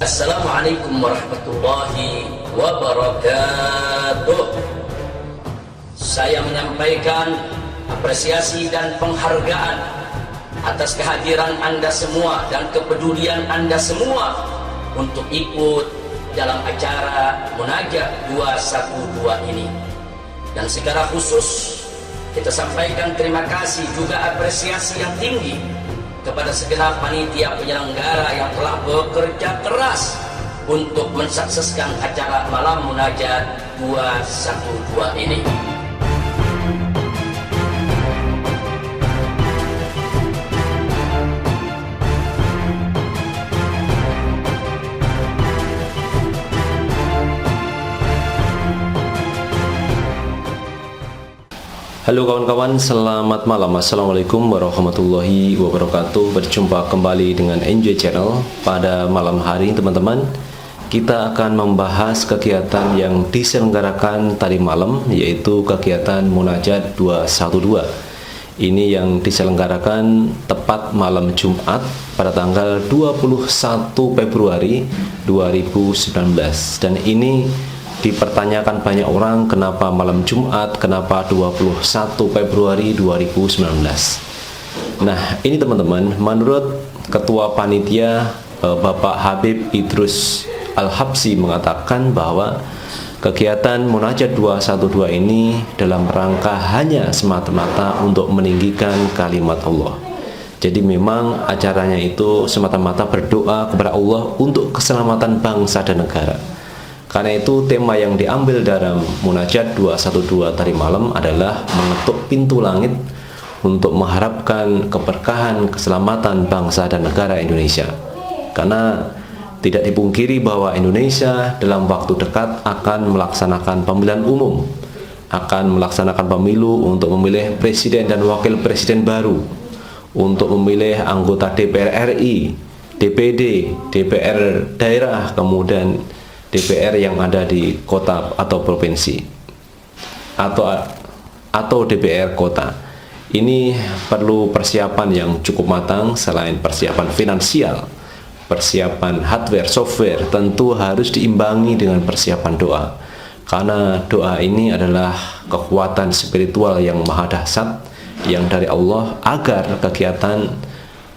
Assalamualaikum warahmatullahi wabarakatuh. Saya menyampaikan apresiasi dan penghargaan atas kehadiran Anda semua dan kepedulian Anda semua untuk ikut dalam acara Munajat 212 ini. Dan secara khusus kita sampaikan terima kasih juga apresiasi yang tinggi kepada segenap panitia penyelenggara yang telah bekerja keras untuk mensukseskan acara malam Munajat 212 ini. Halo kawan-kawan, selamat malam. Assalamualaikum warahmatullahi wabarakatuh. Berjumpa kembali dengan Enjoy Channel. Pada malam hari teman-teman, kita akan membahas kegiatan yang diselenggarakan tadi malam, yaitu kegiatan Munajat 212. Ini yang diselenggarakan tepat malam Jumat pada tanggal 21 Februari 2019. Dan ini dipertanyakan banyak orang, kenapa malam Jumat, kenapa 21 Februari 2019. Nah, ini teman-teman, menurut Ketua Panitia Bapak Habib Idrus Al-Habsyi mengatakan bahwa kegiatan Munajat 212 ini dalam rangka hanya semata-mata untuk meninggikan kalimat Allah. Jadi memang acaranya itu semata-mata berdoa kepada Allah untuk keselamatan bangsa dan negara. Karena itu tema yang diambil dalam Munajat 212 tadi malam adalah mengetuk pintu langit untuk mengharapkan keberkahan keselamatan bangsa dan negara Indonesia. Karena tidak dipungkiri bahwa Indonesia dalam waktu dekat akan melaksanakan pemilihan umum, akan melaksanakan pemilu untuk memilih presiden dan wakil presiden baru, untuk memilih anggota DPR RI, DPD, DPR daerah, kemudian DPR yang ada di kota atau provinsi atau DPR kota. Ini perlu persiapan yang cukup matang. Selain persiapan finansial, persiapan hardware, software tentu harus diimbangi dengan persiapan doa. Karena doa ini adalah kekuatan spiritual yang maha dahsyat yang dari Allah agar kegiatan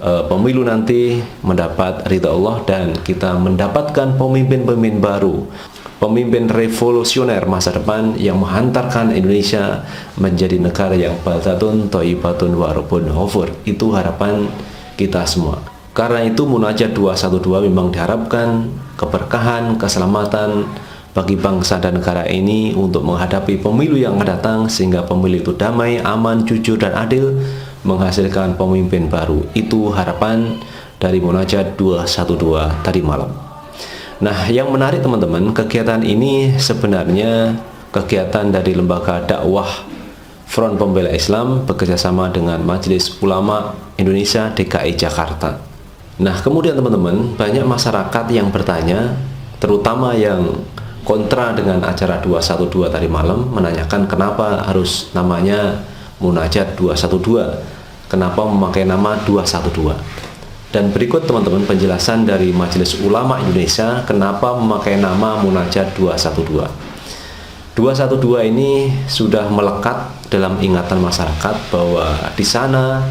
pemilu nanti mendapat ridha Allah dan kita mendapatkan pemimpin-pemimpin baru, pemimpin revolusioner masa depan yang menghantarkan Indonesia menjadi negara yang baldatun thayyibatun wa rabbun ghafur. Itu harapan kita semua. Karena itu Munajat 212 memang diharapkan keberkahan, keselamatan bagi bangsa dan negara ini untuk menghadapi pemilu yang akan datang, sehingga pemilu itu damai, aman, jujur dan adil, menghasilkan pemimpin baru. Itu harapan dari Munajat 212 tadi malam. Nah, yang menarik teman-teman, kegiatan ini sebenarnya kegiatan dari Lembaga Dakwah Front Pembela Islam bekerjasama dengan Majelis Ulama Indonesia DKI Jakarta. Nah, kemudian teman-teman, banyak masyarakat yang bertanya, terutama yang kontra dengan acara 212 tadi malam, menanyakan kenapa harus namanya Munajat 212, kenapa memakai nama 212. Dan berikut teman-teman penjelasan dari Majelis Ulama Indonesia kenapa memakai nama Munajat 212. 212 ini sudah melekat dalam ingatan masyarakat bahwa di sana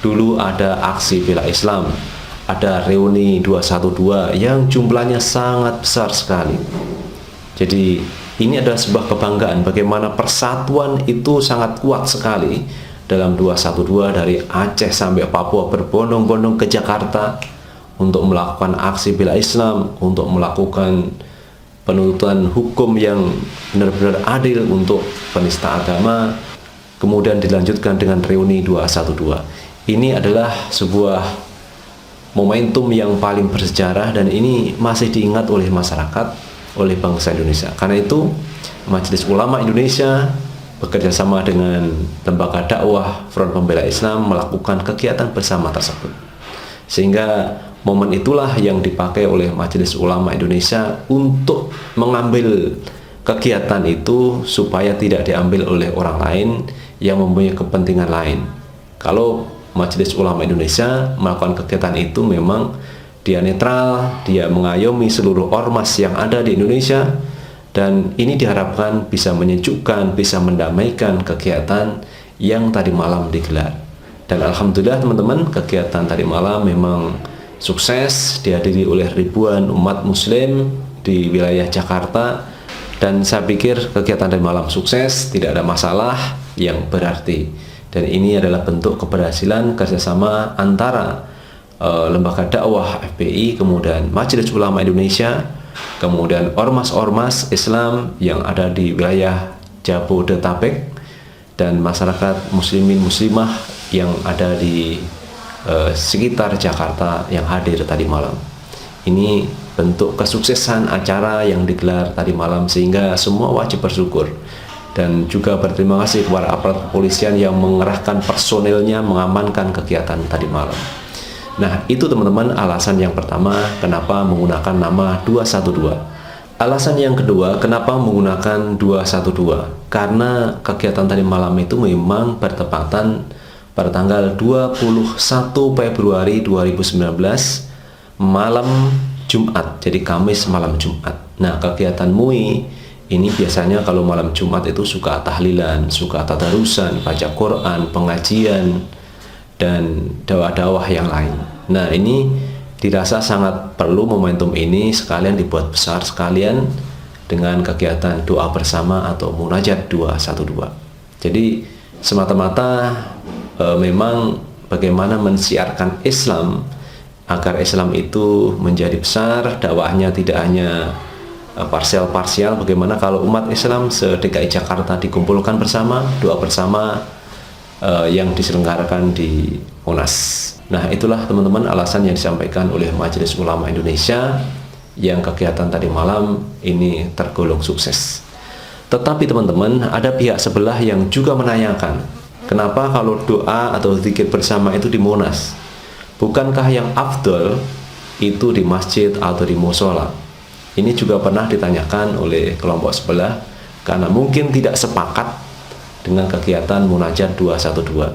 dulu ada aksi bela Islam, ada reuni 212 yang jumlahnya sangat besar sekali. Jadi ini adalah sebuah kebanggaan bagaimana persatuan itu sangat kuat sekali dalam 212, dari Aceh sampai Papua berbondong-bondong ke Jakarta untuk melakukan aksi bela Islam, untuk melakukan penuntutan hukum yang benar-benar adil untuk penista agama. Kemudian dilanjutkan dengan reuni 212. Ini adalah sebuah momentum yang paling bersejarah dan ini masih diingat oleh masyarakat, oleh bangsa Indonesia. Karena itu Majelis Ulama Indonesia bekerjasama dengan Lembaga Dakwah Front Pembela Islam melakukan kegiatan bersama tersebut. Sehingga momen itulah yang dipakai oleh Majelis Ulama Indonesia untuk mengambil kegiatan itu supaya tidak diambil oleh orang lain yang mempunyai kepentingan lain. Kalau Majelis Ulama Indonesia melakukan kegiatan itu memang Dia netral, dia mengayomi seluruh ormas yang ada di Indonesia, dan ini diharapkan bisa menyejukkan, bisa mendamaikan kegiatan yang tadi malam digelar. Dan alhamdulillah teman-teman, kegiatan tadi malam memang sukses, dihadiri oleh ribuan umat muslim di wilayah Jakarta, dan saya pikir kegiatan tadi malam sukses, tidak ada masalah yang berarti. Dan ini adalah bentuk keberhasilan kerjasama antara lembaga dakwah FPI, kemudian Majelis Ulama Indonesia, kemudian ormas-ormas Islam yang ada di wilayah Jabodetabek, dan masyarakat muslimin muslimah yang ada di sekitar Jakarta yang hadir tadi malam. Ini bentuk kesuksesan acara yang digelar tadi malam, sehingga semua wajib bersyukur dan juga berterima kasih kepada aparat kepolisian yang mengerahkan personilnya mengamankan kegiatan tadi malam. Nah, itu teman-teman alasan yang pertama kenapa menggunakan nama 212. Alasan yang kedua kenapa menggunakan 212, karena kegiatan tadi malam itu memang bertepatan pada tanggal 21 Februari 2019 malam Jumat, jadi Kamis malam Jumat. Nah, kegiatan MUI ini biasanya kalau malam Jumat itu suka tahlilan, suka tadarusan, baca Quran, pengajian, dan dakwah-dakwah yang lain. Nah, ini dirasa sangat perlu momentum ini sekalian dibuat besar sekalian dengan kegiatan doa bersama atau munajat 212. Jadi semata-mata memang bagaimana mensiarkan Islam agar Islam itu menjadi besar, dakwahnya tidak hanya parsial-parsial. Bagaimana kalau umat Islam se-DKI Jakarta dikumpulkan bersama, doa bersama yang diselenggarakan di Monas. Nah, itulah teman-teman alasan yang disampaikan oleh Majelis Ulama Indonesia yang kegiatan tadi malam ini tergolong sukses. Tetapi teman-teman, ada pihak sebelah yang juga menanyakan, kenapa kalau doa atau zikir bersama itu di Monas? Bukankah yang afdol itu di masjid atau di musola? Ini juga pernah ditanyakan oleh kelompok sebelah karena mungkin tidak sepakat dengan kegiatan munajat 212.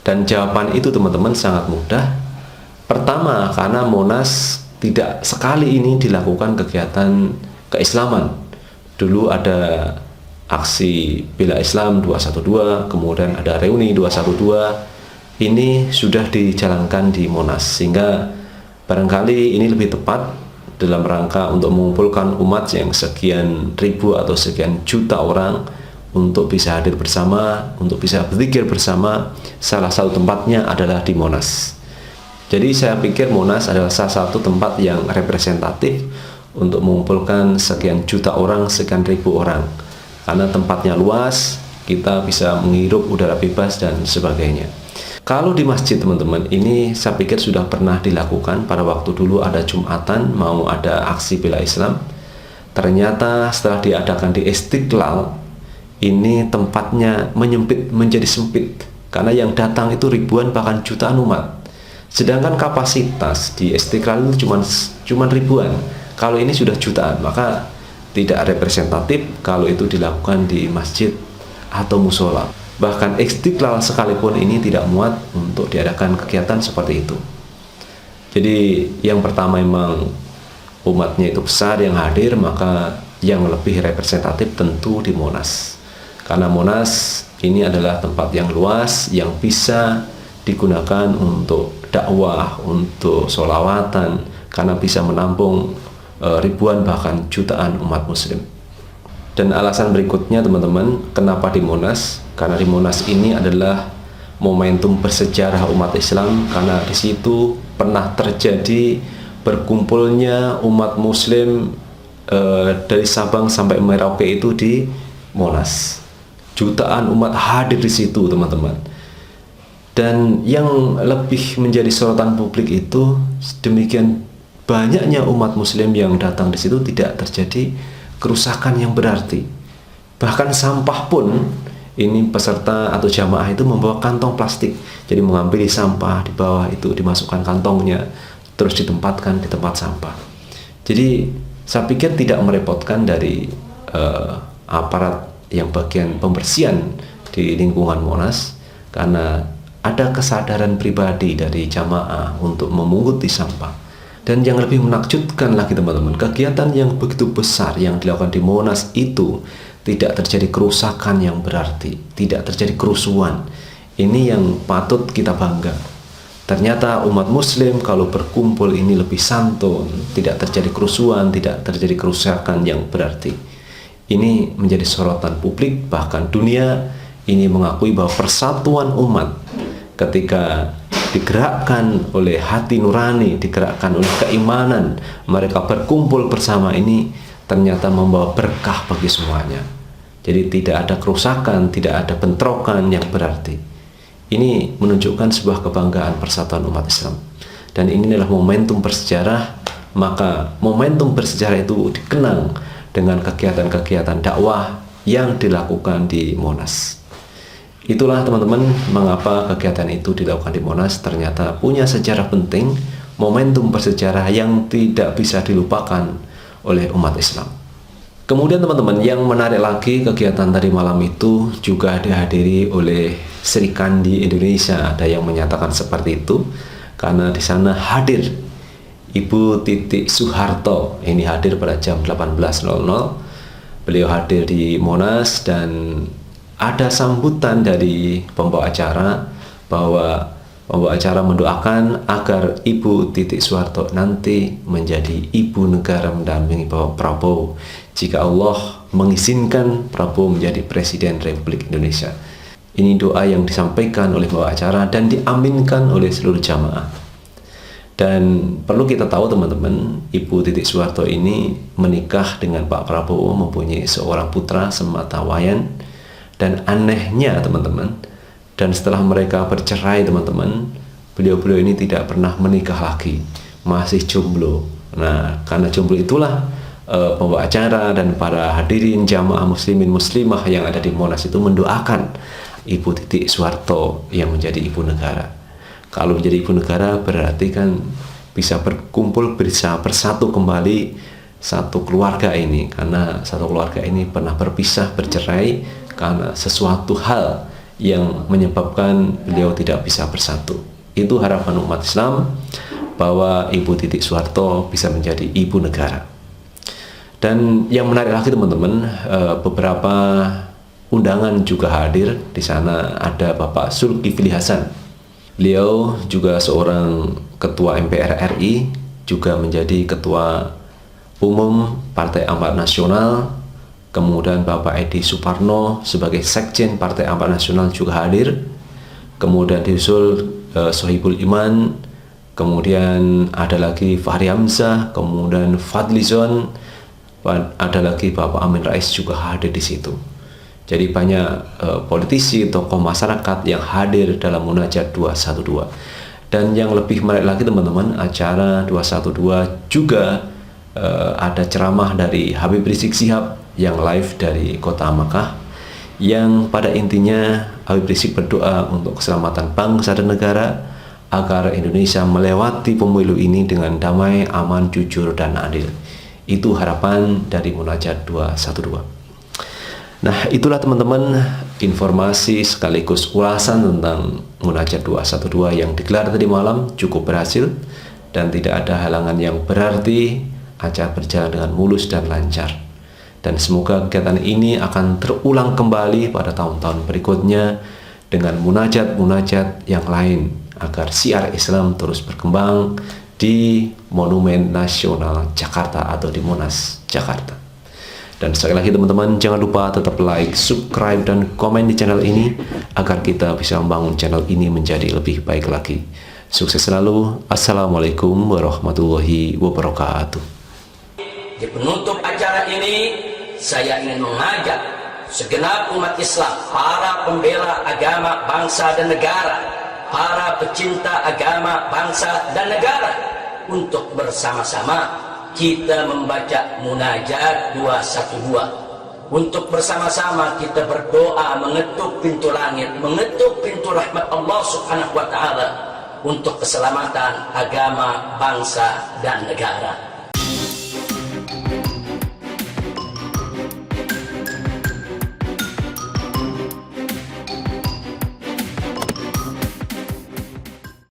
Dan jawaban itu teman-teman sangat mudah. Pertama, karena Monas tidak sekali ini dilakukan kegiatan keislaman. Dulu ada aksi Bela Islam 212, kemudian ada reuni 212. Ini sudah dijalankan di Monas, sehingga barangkali ini lebih tepat dalam rangka untuk mengumpulkan umat yang sekian ribu atau sekian juta orang untuk bisa hadir bersama, untuk bisa berzikir bersama. Salah satu tempatnya adalah di Monas. Jadi saya pikir Monas adalah salah satu tempat yang representatif untuk mengumpulkan sekian juta orang, sekian ribu orang. Karena tempatnya luas, kita bisa menghirup udara bebas dan sebagainya. Kalau di masjid teman-teman, ini saya pikir sudah pernah dilakukan pada waktu dulu ada Jumatan, mau ada aksi Bela Islam. Ternyata setelah diadakan di Istiqlal, ini tempatnya menyempit menjadi sempit karena yang datang itu ribuan bahkan jutaan umat. Sedangkan kapasitas di Istiqlal itu cuma ribuan. Kalau ini sudah jutaan, maka tidak representatif kalau itu dilakukan di masjid atau musola. Bahkan Istiqlal sekalipun ini tidak muat untuk diadakan kegiatan seperti itu. Jadi yang pertama memang umatnya itu besar yang hadir, maka yang lebih representatif tentu di Monas. Karena Monas ini adalah tempat yang luas yang bisa digunakan untuk dakwah, untuk sholawatan, karena bisa menampung ribuan bahkan jutaan umat muslim. Dan alasan berikutnya teman-teman, kenapa di Monas? Karena di Monas ini adalah momentum bersejarah umat Islam, karena di situ pernah terjadi berkumpulnya umat muslim dari Sabang sampai Merauke itu di Monas. Jutaan umat hadir di situ teman-teman. Dan yang lebih menjadi sorotan publik itu demikian banyaknya umat muslim yang datang di situ tidak terjadi kerusakan yang berarti. Bahkan sampah pun ini peserta atau jamaah itu membawa kantong plastik. Jadi mengambil sampah di bawah itu dimasukkan kantongnya terus ditempatkan di tempat sampah. Jadi saya pikir tidak merepotkan dari aparat yang bagian pembersihan di lingkungan Monas, karena ada kesadaran pribadi dari jamaah untuk memunguti sampah. Dan yang lebih menakjubkan lagi teman-teman, kegiatan yang begitu besar yang dilakukan di Monas itu tidak terjadi kerusakan yang berarti, tidak terjadi kerusuhan. Ini yang patut kita bangga. Ternyata umat muslim kalau berkumpul ini lebih santun, tidak terjadi kerusuhan, tidak terjadi kerusakan yang berarti. Ini menjadi sorotan publik, bahkan dunia ini mengakui bahwa persatuan umat ketika digerakkan oleh hati nurani, digerakkan oleh keimanan, mereka berkumpul bersama ini ternyata membawa berkah bagi semuanya. Jadi tidak ada kerusakan, tidak ada bentrokan yang berarti. Ini menunjukkan sebuah kebanggaan persatuan umat Islam. Dan ini adalah momentum bersejarah, maka momentum bersejarah itu dikenang dengan kegiatan-kegiatan dakwah yang dilakukan di Monas. Itulah teman-teman mengapa kegiatan itu dilakukan di Monas ternyata punya sejarah penting, momentum bersejarah yang tidak bisa dilupakan oleh umat Islam. Kemudian teman-teman, yang menarik lagi, kegiatan tadi malam itu juga dihadiri oleh Sri Kandi Indonesia. Ada yang menyatakan seperti itu karena di sana hadir Ibu Titik Soeharto. Ini hadir pada jam 18.00. Beliau hadir di Monas dan ada sambutan dari pembawa acara bahwa pembawa acara mendoakan agar Ibu Titik Soeharto nanti menjadi ibu negara mendampingi Bapak Prabowo jika Allah mengizinkan Prabowo menjadi Presiden Republik Indonesia. Ini doa yang disampaikan oleh pembawa acara dan diaminkan oleh seluruh jamaah. Dan perlu kita tahu teman-teman, Ibu Titik Soeharto ini menikah dengan Pak Prabowo, mempunyai seorang putra sematawayan. Dan anehnya teman-teman, dan setelah mereka bercerai teman-teman, beliau-beliau ini tidak pernah menikah lagi, masih jomblo. Nah, karena jomblo itulah pembawa acara dan para hadirin jamaah muslimin muslimah yang ada di Monas itu mendoakan Ibu Titik Soeharto yang menjadi ibu negara. Kalau menjadi ibu negara berarti kan bisa berkumpul, bisa bersatu kembali satu keluarga ini, karena satu keluarga ini pernah berpisah, bercerai karena sesuatu hal yang menyebabkan beliau tidak bisa bersatu. Itu harapan umat Islam bahwa Ibu Titik Soeharto bisa menjadi ibu negara. Dan yang menarik lagi teman-teman, beberapa undangan juga hadir. Di sana ada Bapak Zulkifli Hasan. Beliau juga seorang ketua MPR RI, juga menjadi ketua umum Partai Amanat Nasional. Kemudian Bapak Edi Suparno sebagai Sekjen Partai Amanat Nasional juga hadir. Kemudian disusul Sohibul Iman. Kemudian ada lagi Fahri Hamzah. Kemudian Fadlizon. Ada lagi Bapak Amin Rais juga hadir di situ. Jadi banyak politisi, tokoh masyarakat yang hadir dalam Munajat 212. Dan yang lebih menarik lagi teman-teman, acara 212 juga ada ceramah dari Habib Rizik Syihab yang live dari kota Makkah, yang pada intinya Habib Rizik berdoa untuk keselamatan bangsa dan negara agar Indonesia melewati pemilu ini dengan damai, aman, jujur, dan adil. Itu harapan dari Munajat 212. Nah, itulah teman-teman informasi sekaligus ulasan tentang Munajat 212 yang digelar tadi malam. Cukup berhasil dan tidak ada halangan yang berarti, acara berjalan dengan mulus dan lancar. Dan semoga kegiatan ini akan terulang kembali pada tahun-tahun berikutnya dengan munajat-munajat yang lain agar siar Islam terus berkembang di Monumen Nasional Jakarta atau di Monas, Jakarta. Dan sekali lagi teman-teman, jangan lupa tetap like, subscribe, dan komen di channel ini agar kita bisa membangun channel ini menjadi lebih baik lagi. Sukses selalu. Assalamualaikum warahmatullahi wabarakatuh. Di penutup acara ini, saya ingin mengajak segenap umat Islam, para pembela agama, bangsa, dan negara, para pecinta agama, bangsa, dan negara, untuk bersama-sama kita membaca Munajat 212. Untuk bersama-sama kita berdoa mengetuk pintu langit, mengetuk pintu rahmat Allah Subhanahu wa Ta'ala untuk keselamatan agama, bangsa, dan negara.